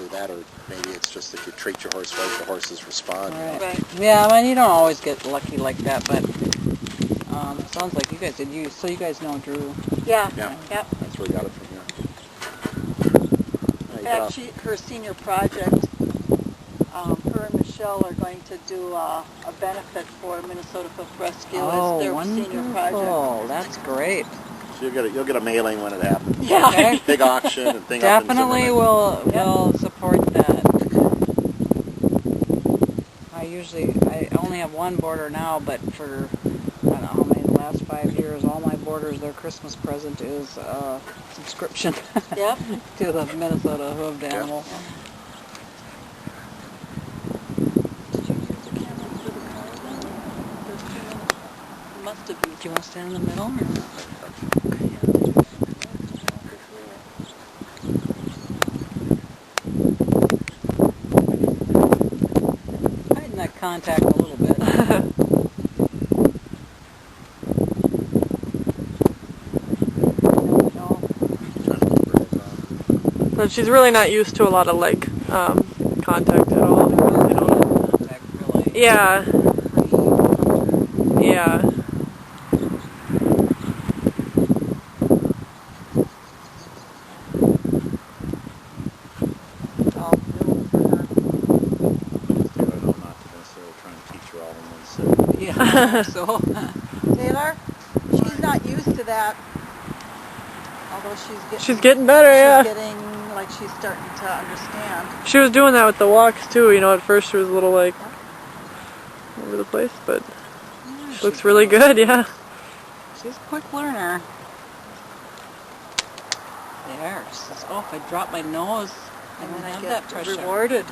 that, or maybe it's just if you treat your horse right, the horses respond. Right. Right. Yeah, I mean, you don't always get lucky like that, but it sounds like you guys did. So you guys know Drew. Yeah. Yeah. Yep. That's where we got it from here. In fact, her senior project, her and Michelle are going to do a benefit for Minnesota Foot Rescue as their senior project. Oh, that's great. So you'll get a mailing when it happens. Yeah. Okay. Big auction and thing. Definitely up in will support that. I only have one boarder now, but for I don't know how many, the last 5 years, all my boarders, their Christmas present is a subscription Yep. to the Minnesota Hooved Animal. Yeah. Did you use the camera for the car then? There's 2 minutes. You must have used. Do you want to stand in the middle? Or? Tighten that contact a little bit. But she's really not used to a lot of like contact at all. You know. Contact, really. Yeah. Yeah. All new for her. Not to necessarily try and teach her all in one sit. Yeah. So. Taylor, she's not used to that. Although She's getting better, yeah. She's getting, like, she's starting to understand. She was doing that with the walks too, you know, at first she was a little like all over the place, but she looks really good, yeah. She's a quick learner. There. She says, oh, if I drop my nose, I And don't then I have get that pressure. rewarded.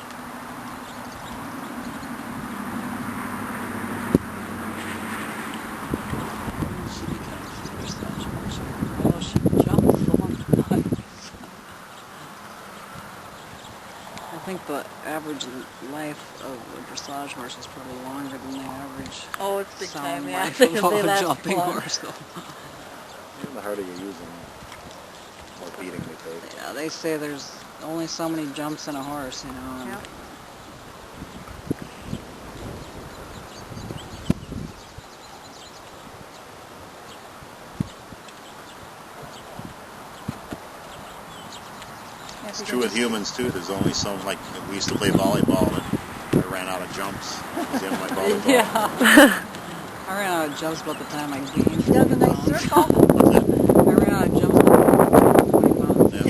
She becomes a dressage horse. Although she jumps long times. I think the average life of a dressage horse is probably longer than the average Oh, it's big sound time, yeah. life They of a last jumping long. horse, though. Even the harder you use them, the more beating they take. Yeah, they say there's only so many jumps in a horse, you know. And Yeah. It's true with humans too. There's only some, like we used to play volleyball and I ran out of jumps at the end of my volleyball. Yeah. I ran out of jumps about the time I gained. She does a nice 20 circle. pounds. I ran out of jumps about 20 pounds. Yeah.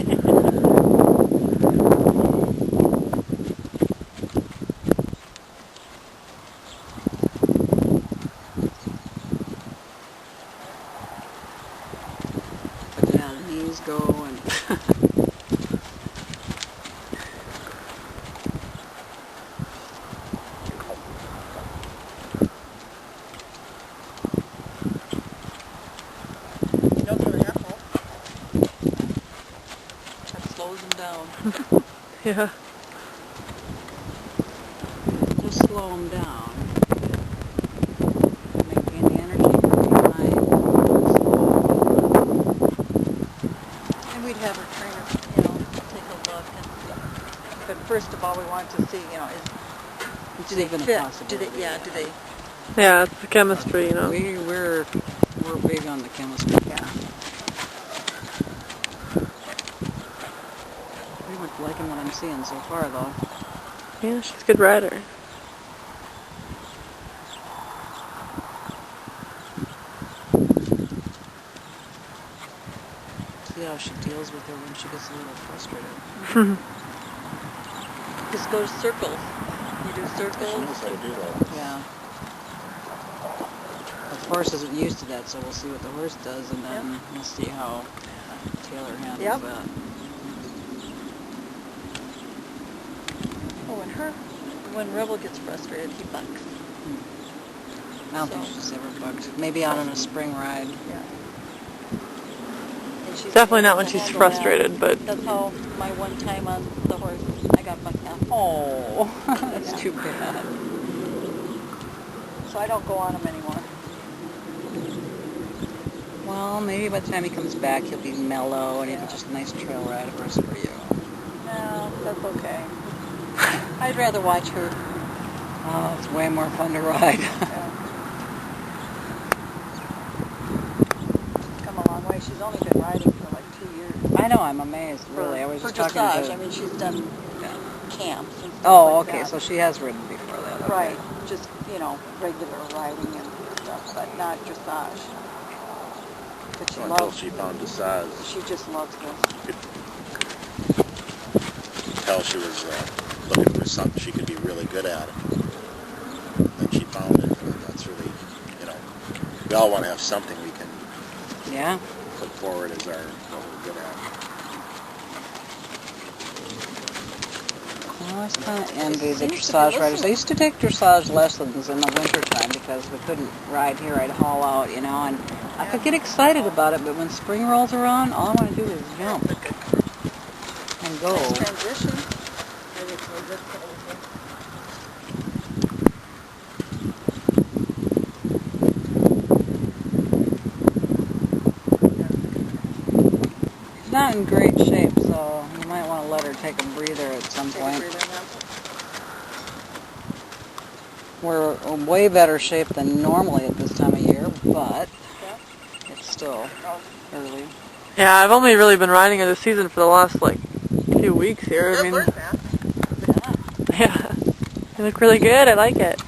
But yeah, the knees go and You don't get an apple. That slows them down. Yeah. just slow them down. Maintain the energy for behind. And we'd have her trainer, take a look. But first of all, we want to see, It's do they even a fit? possibility. Do they? Yeah, it's the chemistry, you know. We're big on the chemistry. Yeah. Pretty much liking what I'm seeing so far, though. Yeah, she's a good rider. See how she deals with her when she gets a little frustrated. Just go to circles. You do She knows circles. how to do that. Yeah. The horse isn't used to that, so we'll see what the horse does, and then we'll see how Taylor handles Yep. that. Oh, when Rebel gets frustrated, he bucks. I don't think she's ever bucked. Maybe out on a spring ride. Yeah. And she's Definitely not able when to she's handle frustrated, that. but That's how my one time on the horse, I got bucked now. Oh, that's too bad. So I don't go on him anymore. Well, maybe by the time he comes back, he'll be mellow, and he'll be just a nice trail ride horse for you. No, that's okay. I'd rather watch her. Oh, it's way more fun to ride. Yeah. She's come a long way. She's only been riding for like 2 years. I know, I'm amazed, really. I was For just dressage. talking to... I mean, she's done camps and stuff Oh, like okay, that. so she has ridden before that. Okay. Right. Just, regular riding and stuff, but not dressage. But she Until loves she found dressage. She just loves this. You could tell she was looking for something she could be really good at. And she found it. That's really, we all want to have something we can put forward as what we're good at. Well, I was kind of envy the dressage riders. I used to take dressage lessons in the wintertime because we couldn't ride here. I'd haul out, and I could get excited about it, but when spring rolls around, all I want to do is jump and go. Nice transition. She's not in great shape, so you might want to let her take a breather at some point. We're in way better shape than normally at this time of year, but it's still early. Yeah, I've only really been riding her this season for the last, few weeks here. I mean, yeah. You look really good. I like it.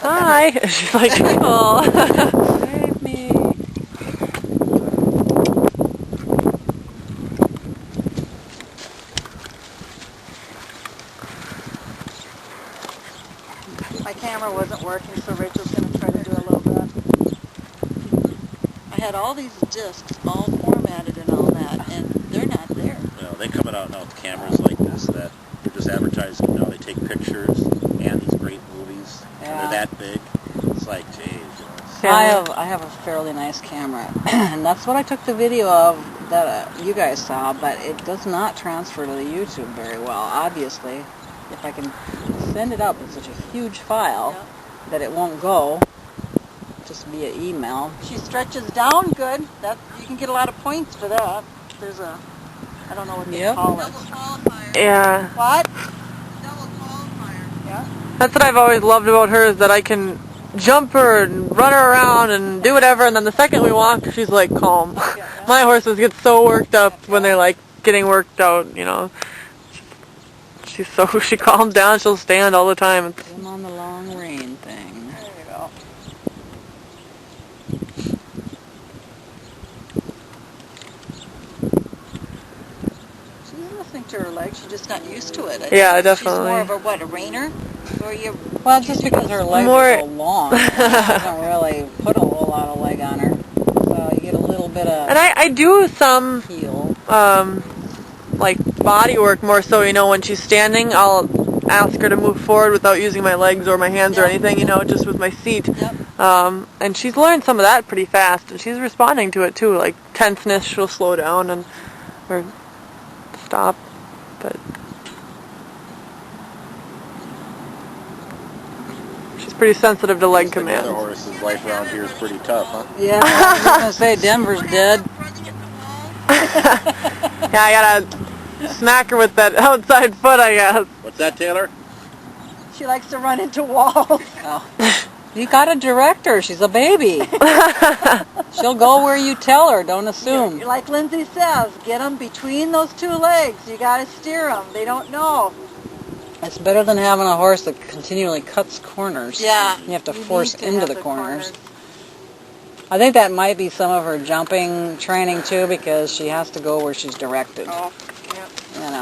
Hi. She's like, oh. Save me. My camera wasn't working, so Rachel's going to try to do a little bit. I had all these discs all formatted and all that, and they're not there. They coming out now with cameras like this that they're just advertising now. They take pictures and these great movies, and they're that big. It's like, geez. I have a fairly nice camera, and that's what I took the video of that you guys saw, but it does not transfer to the YouTube very well, obviously. If I can send it up in such a huge file that it won't go just via email. She stretches down good. That you can get a lot of points for that. There's a, I don't know what they call it. Yeah. What? Yeah. That's what I've always loved about her, is that I can jump her and run her around and do whatever, and then the second we walk, she's calm. My horses get so worked up when they're getting worked out, She calms down, she'll stand all the time. I'm on the long rein thing. There you go. She's listening to her legs. She's just not used to it. Yeah, definitely. She's more of a rainer? Well, just because her legs are so long, it doesn't really put a whole lot of leg on her. So you get a little bit of And I do some heel. Body work more so, when she's standing, I'll ask her to move forward without using my legs or my hands or anything, just with my seat. Yep. And she's learned some of that pretty fast, and she's responding to it too. Tenseness, she'll slow down or stop, but she's pretty sensitive to leg commands. The horse's life around here is pretty tough, huh? Yeah, I was going to say Denver's dead. Yeah, I gotta smack her with that outside foot, I guess. What's that, Taylor? She likes to run into walls. Oh. You gotta direct her. She's a baby. She'll go where you tell her. Don't assume. Like Lindsay says, get them between those two legs. You gotta steer them. They don't know. It's better than having a horse that continually cuts corners. Yeah. You have to force into the corners. I think that might be some of her jumping training too, because she has to go where she's directed. Oh, yep. You don't